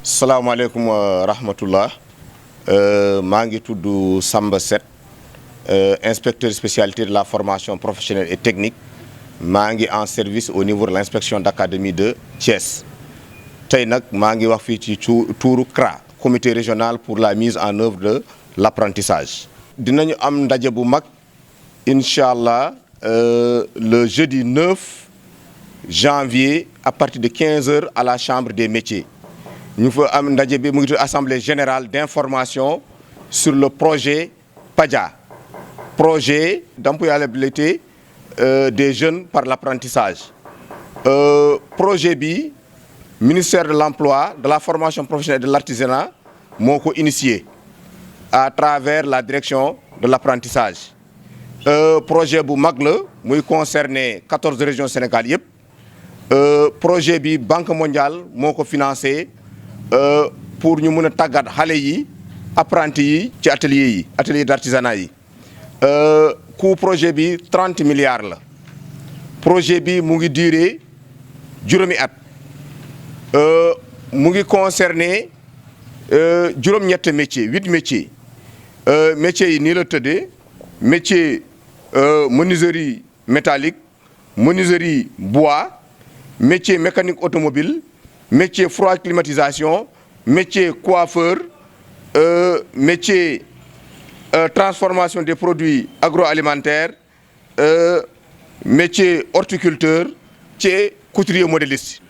salaamaaleykum wa rahmatullah maa ngi tudd Samba Set inspecteur spécialité de la formation professionnelle et technique maa ngi en service au niveau de l'inspection d'académie de Thiès tey nag maa ngi wax fii ci tuuru CRA comité régional pour la mise en œuvre de l'apprentissage. dinañu am ndaje bu mag incha allah le jeudi 9 janvier à partir de 15 heures à la chambre des métiers. ñu fa am ndaje bi mu ngi tudd assemblée générale d'information sur le projet PADIA projet d'employabilité des jeunes par l'apprentissage. Projet bi ministère de l'emploi, de la formation professionnelle et de l'artisanat moo ko initié à travers la direction de l'apprentissage. Projet bu mag la muy concerner 14 régions Sénégal yëpp. Projet bi Banque mondiale moo ko financé pour ñu mën a tàggat xale yi apprentis yi ci atelier d'artisanat yi. Coût projet bi 30 milliards la. Projet bi mu ngi durer juróomi at. Mu ngi concerner juróom-ñett métiers 8 métiers. Métiers yi nii la tëddee métier menuiserie métallique menuiserie bois métier mécanique automobile métier froid climatisation métier coiffeur métier transformation des produits agroalimentaires métier horticulteur ci couturier modéliste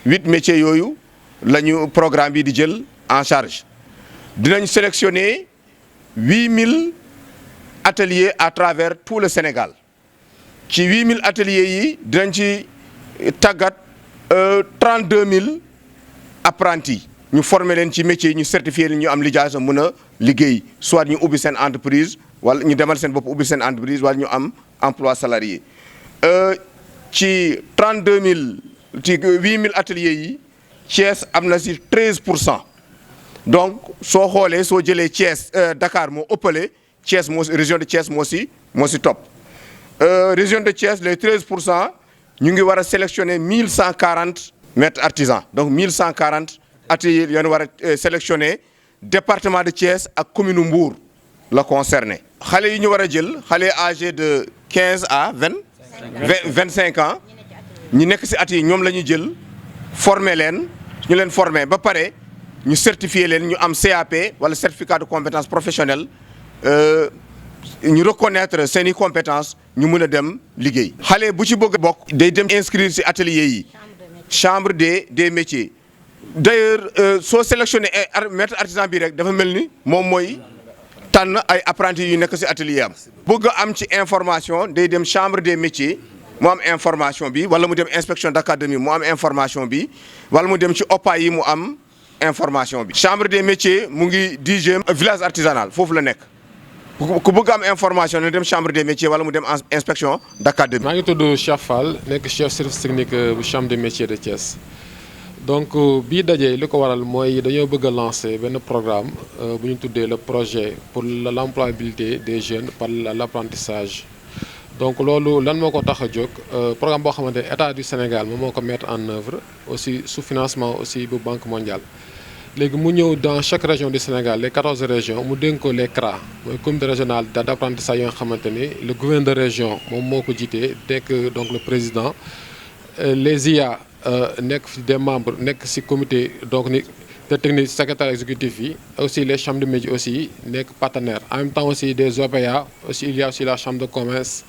8 métiers yooyu la ñu programme bi di jël en charge. Dinañ sélectionner 8000 ateliers à travers tout le Sénégal ci 8000 ateliers yi dinañ ci tàggat 32000 apprentis ñu former leen ci métier yi ñu certifier leen ñu am lijaasa mën a liggéey soit ñu ubbi seen entreprise wala ñu demal seen bopp ubbi seen entreprise wala ñu am emploi salarié. Ci 32000 ci 8000 ateliers yi Thiès am na si 13%. donc soo xoolee soo jëlee Thiès Dakar moo ëppale Thiès moo région de Thiès moo si topp. Région de Thiès les 13% ñu ngi war a sélectionner 1140 maîtres artisans donc 1140 ateliers yoo war a sélectionner département de Thiès ak commune Mbour la concerné. xale yi ñu war a jël xale âgés de 15 à 25 ans ñi nekk si at yi ñoom la ñuy jël former leen ñu leen former ba pare ñu certifier leen ñu am CAP wala certificat de compétence professionnelle ñu reconnaître seeni compétences ñu mën a dem liggéey. xale bu ci bëgg a bokk day dem inscrire ci atelier yi chambre des métiers d'ailleurs soo sélectionné maître artisan bi rek dafa mel ni moom mooy tànn ay apprentis yu nekk ci atelier am. bëgg a am ci information day dem chambre des métiers mu am information bi wala mu dem inspection d'académie mu am information bi wala mu dem ci OPA yi mu am information bi. chambre des métiers mu ngi 10e village artisanal foofu la nekk. ku bëgg am information ne dem chambre des métiers wala mu dem inspection d'académie. maa ngi tudd Cheikh Fall nekk chef service technique bu chambre des métiers de Thiès donc bii dajee li ko waral mooy dañoo bëgg a lancer benn programme bu ñu tuddee le projet pour l'employabilité des jeunes par l'apprentissage. donc loolu lan moo ko tax a jóg programme boo xamante ne état du Sénégal moom moo ko mettre en œuvre aussi sous financement aussi bu Banque mondiale. léegi mu ñëw dans chaque région du Sénégal les 14 régions mu dénk ko les CRA mooy comité régional d'apprentissage yoo nga xamante ni le gouverneur de région moom moo ko jiitee nekk donc le président les IA nekk des membres nekk ci comité donc ni de technique secrétaire exécutif yi aussi les chambres de métiers aussi nekk partenaire en même temps aussi des OPA aussi il y a aussi la chambre de commerce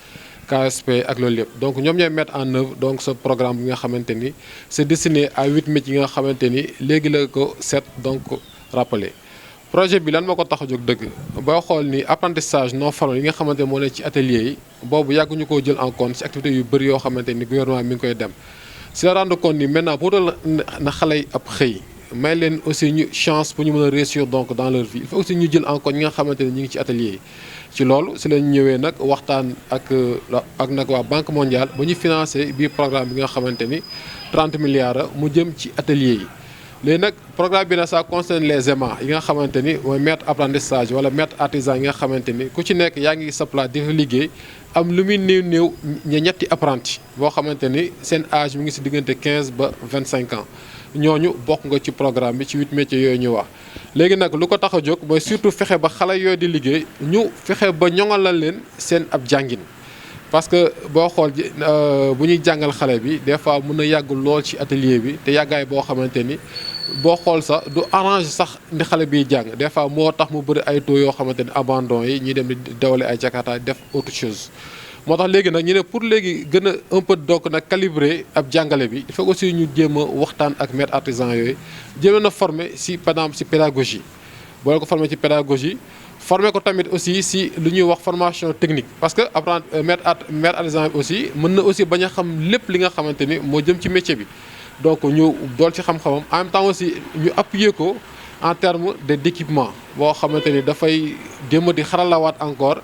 KSP ak loolu yëpp donc ñoom ñooy mettre en œuvre donc ce programme bi nga xamante ni c'est destiné à 8 métiers yi nga xamante ni léegi la ko set donc rappelé. projet bi lan moo ko tax a jóg dëgg boo xool ni apprentissage non formel yi nga xamante ni moo nekk ci atelier yi boobu yàgguñu koo jël en compte ci activités yu bëri yoo xamante ni gouvernement mi ngi koy dem si la rendre compte ni maintenant pour na xale yi ab xëy may leen aussi ñu chance pour ñu mën a réussir donc dans leur vie il faut aussi ñu jël en compte ñi nga xamante ni ñu ngi ci atelier yi. ci loolu si lañ ñëwee nag waxtaan ak nag waa Banque mondiale ba ñu financé biir programme bi nga xamante ni 30 milliards mu jëm ci atelier yi. léegi nag programme bi nag ça concerne les EMA yi nga xamante ni mooy maître apprentissage wala maître artisan yi nga xamante ni ku ci nekk yaa ngi sa place di fa liggéey am lu muy néew ñetti apprenti boo xamante ni seen âge mi ngi si diggante 15 ba 25 ans ñooñu bokk nga ci programme bi ci 8 métiers yooyu ñu wax. léegi nag lu ko tax a jóg mooy surtout fexe ba xale yooyu di liggéey ñu fexe ba ñoŋalal leen seen ab jàngin. parce que boo xool bu ñuy jàngal xale bi des fois mën na yàgg lool ci atelier bi te yàggaay boo xamante ni boo xool sax du arrange sax ni xale biy jàng des fois moo tax mu bëri ay taux yoo xamante ni abandon yi ñuy dem di dawale ay jakarta def autre chose. moo tax léegi nag ñu ne pour léegi gën a un peu donc nag calibrer ab jàngale bi il faut aussi ñu jéem a waxtaan ak maître artisan yooyu jéem a former si par exemple si pédagogie boo ko former ci pédagogie. former ko tamit aussi si lu ñuy wax formation technique parce que apprendre maître artisan bi aussi mën na aussi bañ a xam lépp li nga xamante ni moo jëm ci métier bi donc ñu dool ci xam-xamam en même temps aussi ñu appuyer ko en terme d'équipement boo xamante ni dafay jéem di xaralawaat encore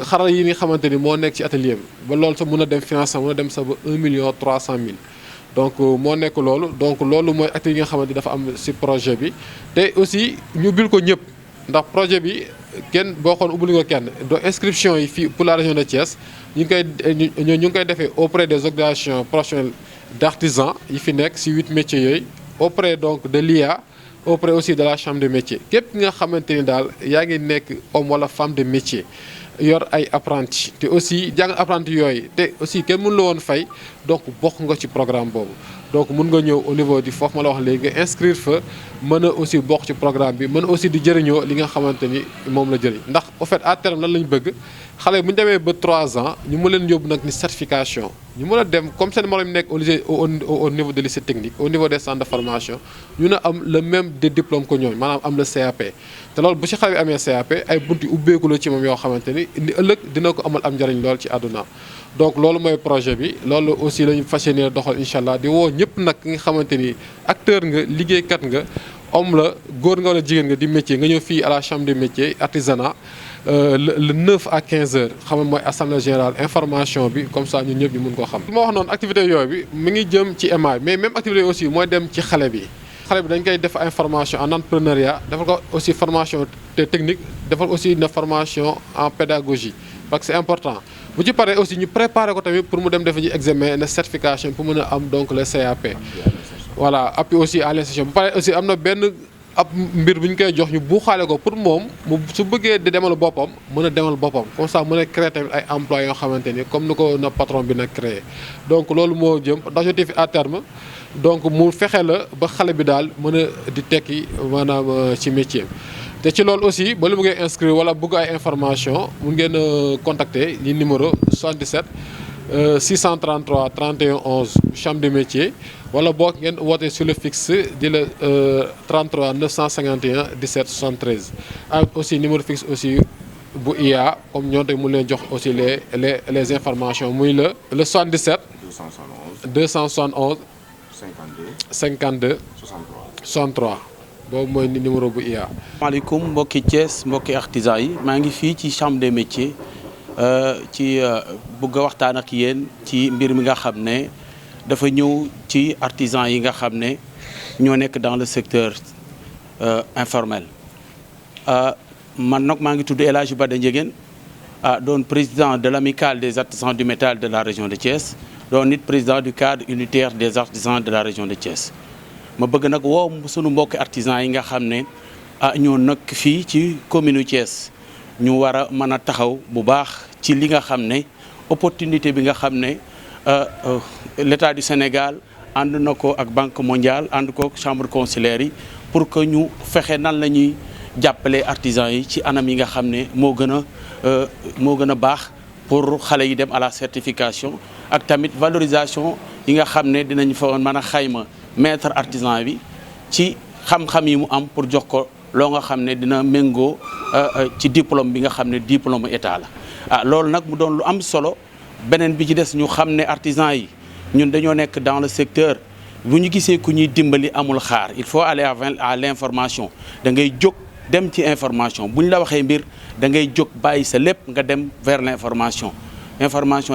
xaral yi nga xamante ni moo nekk ci atelier bi ba loolu sax mën a dem financement mën a dem sax ba 1.300.000 donc moo nekk loolu donc loolu mooy activité yi nga xamante ni dafa am si projet bi te aussi ñu bil ko ñëpp. ndax projet bi kenn boo xoon ubbil ko kenn donc inscription yi fii pour la région de Thiès ñu ngi koy defee auprès des organisations professionnelles d'artisans yi fi nekk ci 8 métiers yooyu auprès donc de l'IA auprès aussi de la chambre de métier képp nga xamante ni daal yaa ngi nekk homme wala femme de métier yor ay apprentis te aussi jàng apprentis yooyu te aussi kenn mënu la woon fay donc bokk nga ci programme boobu. donc mun nga ñëw au niveau du foofu ma la wax léegi nga inscrire fa mën a aussi bokk ci programme bi mën a aussi di jëriñoo li nga xamante ni moom la jëriñ ndax au fait à terme lan lañ bëgg xale bu ñu demee ba 3 ans ñu mën leen yóbbu nag ni certification ñu mën a dem comme seen morom nekk au niveau de lycée technique au niveau des centres de formation ñu ne am le même des diplômes que ñooñu maanaam am le CAP te loolu bu ci xale bi amee CAP ay bunti ubbeeku la ci moom yoo xamante ni ëllëg dina ko amal am njëriñ lool ci àdduna donc loolu mooy projet bi loolu aussi la ñu fas yéene doxal incha allah di woo ñëpp nag nga xamante ni acteur nga liggéeykat nga homme la góor nga wala jigéen nga di métier nga ñëw fii à la chambre des métiers artisanat le 9 à 15 heures xam nga mooy assemblée générale information bi comme ça ñun ñëpp ñu mun koo xam. li ma wax noonu activité yooyu bi mi ngi jëm ci EMA mais même activité aussi mooy dem ci xale bi. xale bi dañ koy def information en entrepreneuriat defal ko aussi formation technique defal aussi une formation en pédagogie parce que c'est important. bu ci paree aussi ñu préparer ko tamit pour mu dem defe ji examen na certification pour mën a am donc le CAP. voilà appui aussi à l'insertion bu paree aussi am na benn ab mbir bu ñu koy jox ñu buuxaale ko pour moom mu su bëggee di demal boppam mën a demal boppam comme ça mën a créer tamit ay emplois yoo xamante ni comme ni ko na patron bi nag créé donc loolu moo jëm d'objectif à terme donc mu fexe la ba xale bi daal mën a di tekki maanaam ci métier te ci loolu aussi ba lu bëggee inscrire wala bëgg ay information mun ngeen contacter li numéro 77 633 31 11 chambre de métier wala boog ngeen woote sur le fixe di la 33 951 17 73 ak aussi numéro fixe aussi bu IA comme ñoo tey mu leen jox aussi les informations muy le 77 271 52 63 boobu mooy numéro bu IA. maaleykum mbokki Thiès mbokki artisans yi maa ngi fii ci chambre des métiers ci bëgg a waxtaan ak yéen ci mbir mi nga xam ne dafa ñëw ci artisans yi nga xam ne ñoo nekk dans le secteur informel. man nag maa ngi tudd El Hadj Bada Ndiéguène doon président de l'amicale des artisans du métal de la région de Thiès doon nit président du cadre unitaire des artisans de la région de Thiès. ma bëgg nag woo sunu mbokki artisans yi nga xam ne ñoo nekk fii ci commune Thiès ñu war a mën a taxaw bu baax ci li nga xam ne opportunité bi nga xam ne l'État du Sénégal ànd na ko ak Banque mondiale ànd ko chambre consulaire yi pour que ñu fexe nan la ñuy jàppale artisans yi ci anam yi nga xam ne moo gën a baax pour xale yi dem à la certification ak tamit valorisation yi nga xam ne dinañ fa mën a xayma maître artisan bi ci xam-xam yi mu am pour jox ko loo nga xam ne dina méngoo ci diplôme bi nga xam ne diplôme état la loolu nag mu doon lu am solo beneen bi ci des ñu xam ne artisan yi ñun dañoo nekk dans le secteur bu ñu gisee ku ñuy dimbali amul xaar il faut aller à l'information da ngay jóg dem ci information bu ñu la waxee mbir da ngay jóg bàyyi sa lépp nga dem vers l'information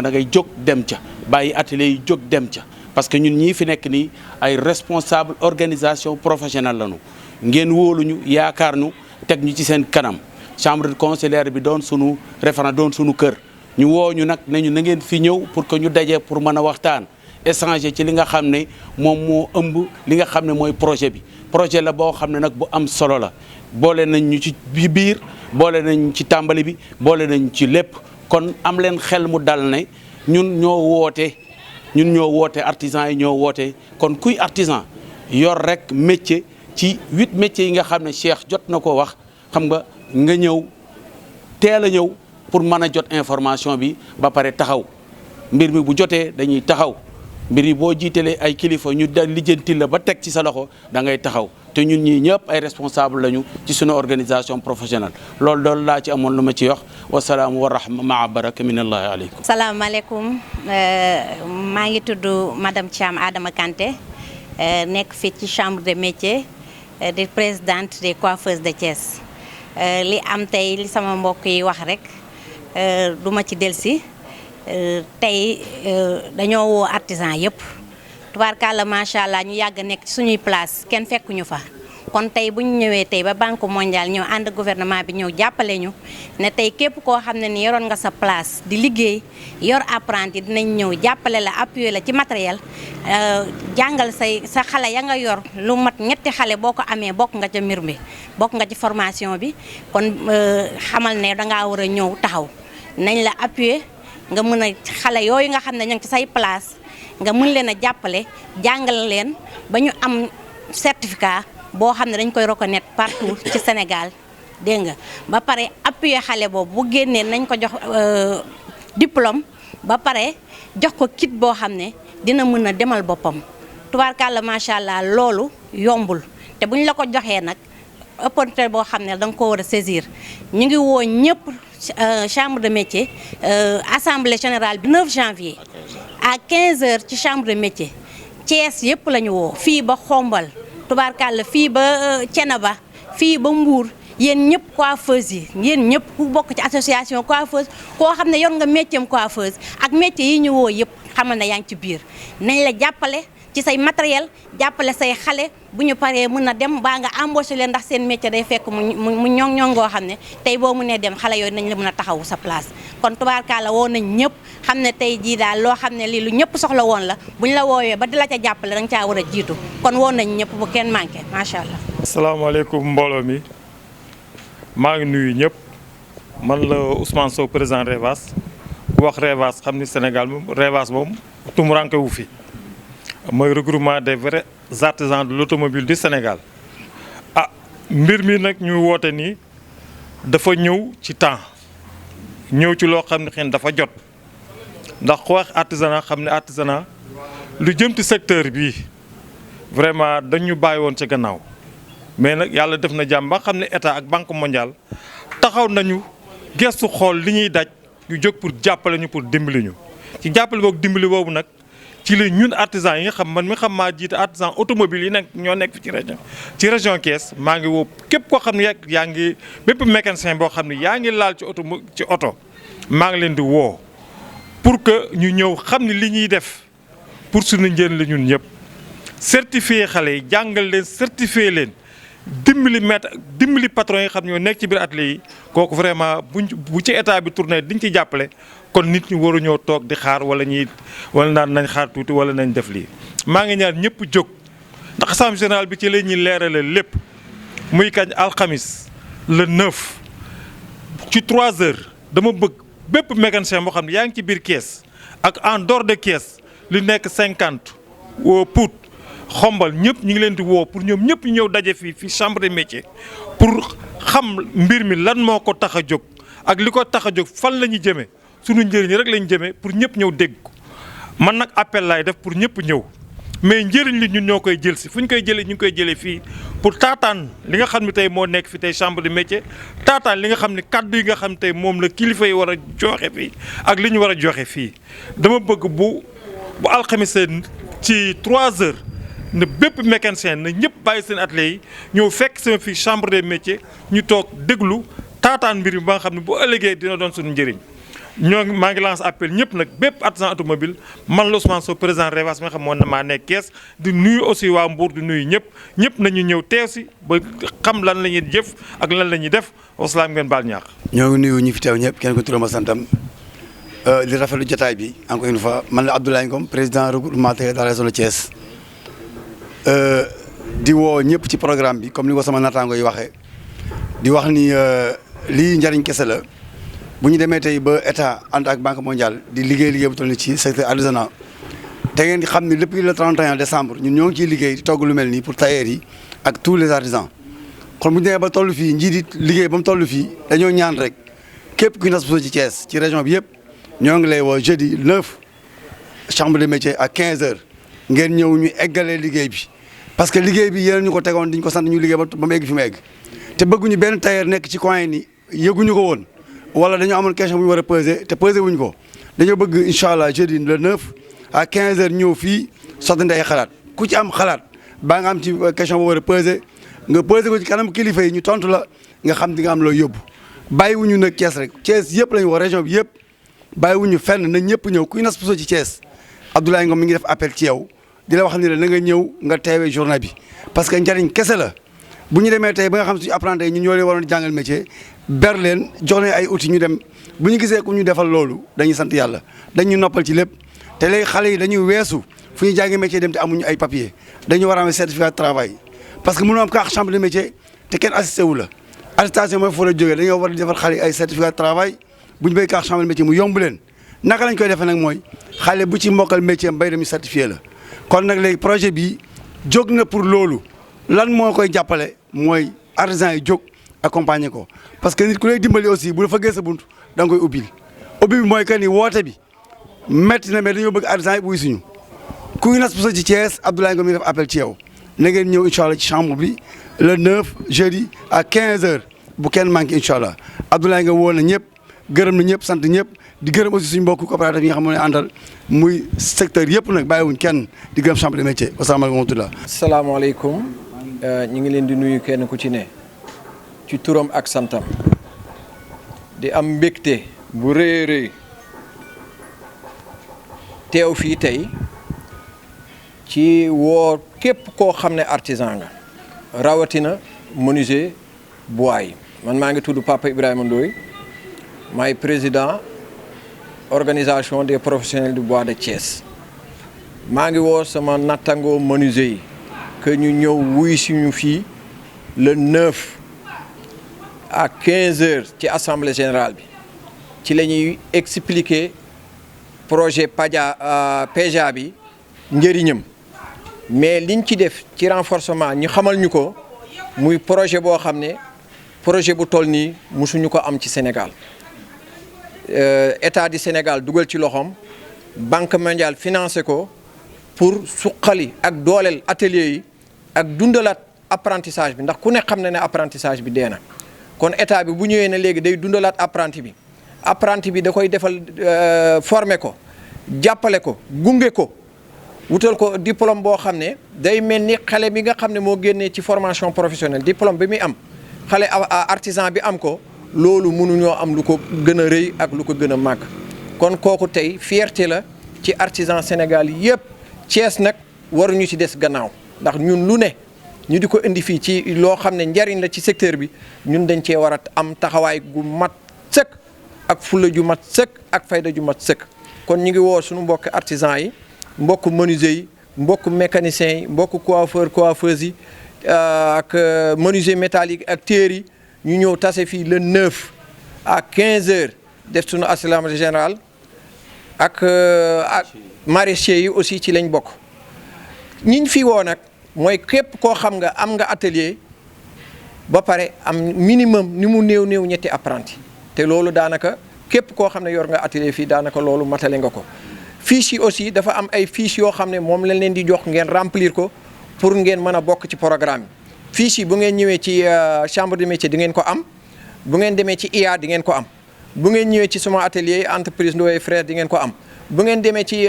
da ngay jóg dem ca bàyyi atelier yi jóg dem ca parce que ñun ñii fi nekk nii ay responsable organisation professionnelle lañu ngeen wóoluñu yaakaar ñu teg ñu ci seen kanam chambre consulaire bi doon sunu référent doon sunu kër ñu woo ñu nag ne ñu na ngeen fi ñëw pour que ñu daje pour mën a waxtaan échanger ci li nga xam ne moom moo ëmb li nga xam ne mooy projet bi projet la boo xam ne nag bu am solo la boole nañ ñu ci biir boole nañ ci tàmbali bi boole nañ ci lépp kon am leen xel mu dal ne ñun ñoo woote artisans yi ñoo woote kon kuy artisan yor rek métier ci 8 métiers yi nga xam ne Cheikh jot na ko wax xam nga ñëw teel a ñëw pour mën a jot information bi ba pare taxaw mbir mi bu jotee dañuy taxaw mbir yi boo jiitalee ay kilifa ñu da lijjanti la ba teg ci sa loxo da ngay taxaw te ñun ñii ñëpp ay responsable lañu ci sunu organisation professionnelle loolu laa ci amoon lu ma ci wax wasalaamu wa rahma maa baraka minallahi aleykum. salaamaaleykum maa ngi tudd madame Thiam Adama Kanté nekk fii ci chambre de métier de présidente des coiffeuses de Thiès li am tey li sama mbokk yi wax rek du ma ci delsi tey dañoo woo artisan yëpp tubaarkàlla macha allah ñu yàgg nekk ci suñuy place kenn fekkuñu fa kon tey bu ñu ñëwee tey ba banque mondiale ñëw ànd gouvernement bi ñëw jàppale ñu ne tey képp koo xam ne ni yoroon nga sa place di liggéey yor apprenti dinañ ñëw jàppale la appuyer la ci matériel jàngal sa xale ya nga yor lu mat ñetti xale boo ko amee bokk nga ca mbir mi bokk nga ci formation bi kon xamal ne dangaa war a ñëw taxaw nañ la appuyer nga mën a xale yooyu nga xam ne ñu ngi ci say place nga mën leen a jàppale jàngal leen ba ñu am certificat boo xam ne dañ koy reconnaître partout ci Sénégal dégg nga ba pare appuyer xale boobu bu génnee nañ ko jox diplôme ba pare jox ko kit boo xam ne dina mën a demal boppam tubaarkàlla macha allah loolu yombul te bu ñu la ko joxee nag opportunité boo xam ne da nga ko war a saisir ñu ngi woo ñëpp chambre de métier assemblée générale bi 9 janvier à 15h ci chambre de métier Thiès yëpp la ñu woo fii ba Xombal tubaarkàlla fii ba Thiénaba fii ba Mbour yéen ñëpp coiffeuse yi yéen ñëpp ku bokk ci association coiffeuse koo xam ne yor nga métier am coiffeuse ak métier yi ñu woo yëpp xamal ne yaa ngi ci biir nañ la jàppale ci say matériel jàppale say xale bu ñu paree mën a dem baa nga embauché leen ndax seen métier day fekk mu ñoŋ ngoo xam ne tey boo mënee dem xale yooyu nañ la mën a taxawu sa place kon tubaarkàlla woo nañ ñëpp xam ne tey jii daal loo xam ne lii lu ñëpp soxla woon la bu ñu la woowee ba di la ca jàppale da nga caa war a jiitu kon woo nañ ñëpp bu kenn manqué macha allah. asalaamaaleykum mbooloo mi maa ngi nuyu ñëpp man la Ousmane Sow président Revas ku wax Revas xam ni Sénégal moom Revas moom tumuranke wu fi. mooy regroupement des vrais artisans de l'automobile du Sénégal mbir mi nag ñu woote nii dafa ñëw ci temps ñëw ci loo xam ne xëy dafa jot ndax ku wax artisanat xam ne artisanat lu jëm ci secteur bii vraiment dañu bàyyi woon ci gannaaw mais nag yàlla def na jàmm ba xam ne état ak banque mondiale taxaw nañu gestu xool li ñuy daj ñu jóg pour jàppale ñu pour dimbali ñu ci jàppale boog dimbali boobu nag. ci la ñun artisans yi nga xam man mi xam maa jiite artisan automobile yi nekk ñoo nekk fi ci région Thiès maa ngi woo képp koo xam ne yaa ngi bépp mécanicien boo xam ne yaa ngi laal ci oto maa ngi leen di woo pour que ñu ñëw xam ne li ñuy def pour suñu njëriñ la ñun ñëpp certifié xale yi jàngal leen certifié leen dimbali patron yi xam ñoo nekk ci biir atelier yi kooku vraiment bu ci état bi tourné diñ ci jàppale kon nit ñi waruñoo toog di xaar wala naan nañ xaar tuuti wala nañ def lii. maa ngi ñaan ñëpp jóg ndax assemblée générale bi ci la ñuy leerale lépp muy kañ alxamis le 9 ci 3 heures dama bëgg bépp mécanicien boo xam ne yaa ngi ci biir Thiès ak en dehors de Thiès li nekk 50 Pout Xombal ñëpp ñu ngi leen di woo pour ñoom ñëpp ñu ñëw daje fii chambre de métier pour xam mbir mi lan moo ko tax a jóg ak li ko tax a jóg fan la ñu jëmee. sunu njëriñ rek lañ jëmee pour ñëpp ñëw dégg ko man nag appel laay def pour ñëpp ñëw mais njëriñ li ñun ñoo koy jël si fu ñu koy jëlee ñu ngi koy jëlee fii pour taataan li nga xam ne tey moo nekk fi tey chambre de métier taataan li nga xam ne kaddu yi nga xam ne tey moom la kilifa yi war a joxe fii ak li ñu war a joxe fii dama bëgg bu alxamis ci 3 heures ne bépp mécanicien na ñëpp bàyyi seen atelier yi ñëw fekk sama fii chambre de métier ñu toog déglu taataan mbir mi ba nga xam ne bu ëllëgee dina doon suñu njëriñ. maa ngi lance appel ñëpp nag bépp artisan automobile man la Ousmane Sow président Revas mi nga xam moo ne maa nekk Thiès di nuyu aussi waa Mbour di nuyu ñëpp nañu ñëw teew si ba xam lan la ñuy jëf ak lan la ñuy def wasalaam ngeen baal ñaax. ñoo ngi nuyu ñi fi teew ñëpp kenn ko turam santam di rafetlu jotaay bi encore une fois man la Abdoulaye Ngom président regroupement dans la région de Thiès di woo ñëpp ci programme bi comme ni ko sama naataango yi waxee di wax ni lii njariñ kese la bu ñu demee tey ba état ànd ak banque mondiale di liggéey bu toll ni ci secteur artisanat te ngeen di xam ni depuis le 31 décembre ñun ñoo ngi ciy liggéey di togg lu mel nii pour tailleurs yi ak tous les artisans kon bu ñu demee ba toll fii njiit liggéey ba mu toll fii dañoo ñaan rek képp ku ñu nas ci Thiès ci région bi yëpp ñoo ngi lay woo jeudi 9 chambre de métier à 15h ngeen ñëw ñu eggalee liggéey bi parce que liggéey bi yéen ñu ko tegoon diñ ko sant ñu liggéey ba mu egg fi mu egg te bëgguñu benn tailleur nekk ci coin ni yëguñu ko woon wala dañoo amoon question bu ñu war a peser te peser wuñ ko dañoo bëgg incha allah jeudi le 9 à 15h ñëw fii sottante ay xalaat ku ci am xalaat baa nga am ci question bu war a peser nga peser ko ci kanam kilifa yi ñu tontu la nga xam di nga am loo yóbbu bàyyiwuñu nag Thiès rek Thiès yëpp lañu woo région bi yëpp bàyyiwuñu fenn na ñëpp ñëw kuy nas puso ci Thiès Abdoulaye Ngom mi ngi def appel ci yow di la wax ni la na nga ñëw nga teewee journée bi parce que njariñ kese la bu ñu demee tey ba nga xam suñu apprenti ñu ñoo leen waroon jàngal métier ber leen jox leen ay outils ñu dem bu ñu gisee ku ñu defal loolu dañuy sant yàlla dañu noppal ci lépp te léegi xale yi dañuy weesu fu ñu jàngi métier dem te amuñu ay papier dañu war a am certificat de travail parce que mënoo am carte chambre de métier te kenn assisté wu la attestation mooy foo la jógee dañoo war di defal xale yi ay certificat de travail bu ñu béy carte chambre de métier mu yomb leen naka lañ koy defee nag mooy xale bu ci mokkal métier mbay dem ñu certifié la kon nag léegi projet bi jóg na pour loolu lan moo koy jàppale mooy artisan yi jóg accompagner ko parce que nit ku lay dimbali aussi bu la fëggee sa bunt da nga koy ubbi bi mooy que ni woote bi métti na mais dañoo bëgg artisan yi buy suñu ku ngi nas puso ci Thiès Abdoulaye Ngom mi def appel ci yow na ngeen ñëw incha allah ci chambre bi le 9 jeudi à 15h bu kenn manqué incha allah Abdoulaye Ngom woo na ñëpp gërëm na ñëpp sant ñëpp di gërëm aussi suñu mbokku coopérative yi nga xam ne àndal muy secteur yëpp nag bàyyiwuñ kenn di gërëm chambre de métier wasalaamaaleykum wa rahmatulah. salaamaaleykum ñu ngi leen di nuyu kenn ku ci ne ci turam ak santam di am mbégte bu rëy rëy teew fii tey ci woo képp koo xam ne artisan nga rawatina menuisier bois yi man maa ngi tudd Papa Ibrahima Ndoye maay président organisation des professionnels du bois de Thiès maa ngi woo sama nattangoo menuisier yi que ñu ñëw wuy suñu fii le 9 à 15h ci assemblée générale bi ci la ñuy expliquer projet PEJA bi njëriñam mais liñ ci def ci renforcement ñu xamal ñu ko muy projet boo xam ne projet bu toll nii musuñu ko am ci Sénégal état du Sénégal dugal ci loxoom banque mondiale financé ko pour suqali ak dooleel atelier yi ak dundalaat apprentissage bi ndax ku ne xam na ne apprentissage bi dee na kon état bi bu ñëwee ne léegi day dundalaat apprenti bi da koy defal former ko jàppale ko gunge ko wutal ko diplôme boo xam ne day mel ni xale bi nga xam ne moo génnee ci formation professionnelle diplôme bi muy am xale artisan bi am ko loolu mënuñoo am lu ko gën a rëy ak lu ko gën a màgg kon kooku tey fierté la ci artisan Sénégal yëpp Thiès nag waruñu ci des gannaaw ndax ñun lu ne ñu di ko indi fii ci loo xam ne njariñ la ci secteur bi ñun dañ cee war a am taxawaay gu mat sëkk ak fulla ju mat sëkk ak fayda ju mat sëkk kon ñu ngi woo suñu mbokk artisan yi mbokk menuisier yi mbokk mécanicien yi mbokk coiffeuse yi ak menuisier métallique ak tailleur yi ñu ñëw tase fii le 9 à 15h def suñu assemblée générale ak maraîchers yi aussi ci lañ bokk ñiñ fi woo nag mooy képp koo xam nga am nga atelier ba pare am minimum ni mu néew ñetti apprenti te loolu daanaka képp koo xam ne yor nga atelier fii daanaka loolu matale nga ko fiche yi aussi dafa am ay fiche yoo xam ne moom lañ leen di jox ngeen remplir ko pour ngeen mën a bokk ci programme bi fiche yi bu ngeen ñëwee ci chambre de métier di ngeen ko am bu ngeen demee ci IA di ngeen ko am bu ngeen ñëwee ci sama atelier entreprise Ndoye Frères di ngeen ko am bu ngeen demee ci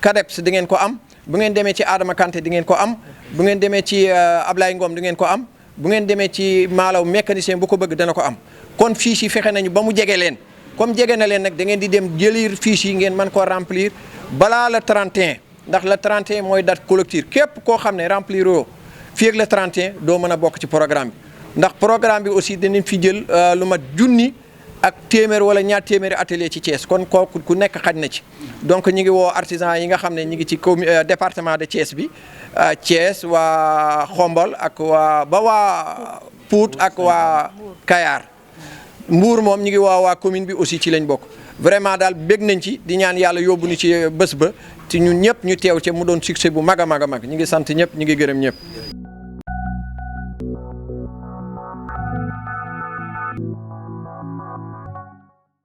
CADEPS di ngeen ko am bu ngeen demee ci Adama Kanté di ngeen ko am bu ngeen demee ci Ablaye Ngom di ngeen ko am bu ngeen demee ci Malaw mécanicien bu ko bëgg dana ko am kon fiche yi fexe nañu ba mu jege leen comme jege na leen nag da ngeen di dem jëlir fiche yi ngeen mën koo remplir balaa le 31 ndax le 31 mooy date collective képp koo xam ne remplir oo fii ak le 31 doo mën a bokk ci programme bi ndax programme bi aussi danañ fi jël lu mat junni ak téeméer wala ñaar téeméeri atelier ci Thiès kon kooku ku nekk xaj na ci donc ñi ngi woo artisan yi nga xam ne ñi ngi ci département de Thiès bi Thiès waa Xombol ak waa Pout ak waa Kayar Mbour moom ñi ngi waa commune bi aussi ci lañ bokk vraiment daal bég nañ ci di ñaan yàlla yóbbu ñu ci bés ba ci ñun ñëpp ñu teew ci mu doon succès bu mag a mag a mag ñi ngi sant ñëpp ñi ngi gërëm ñëpp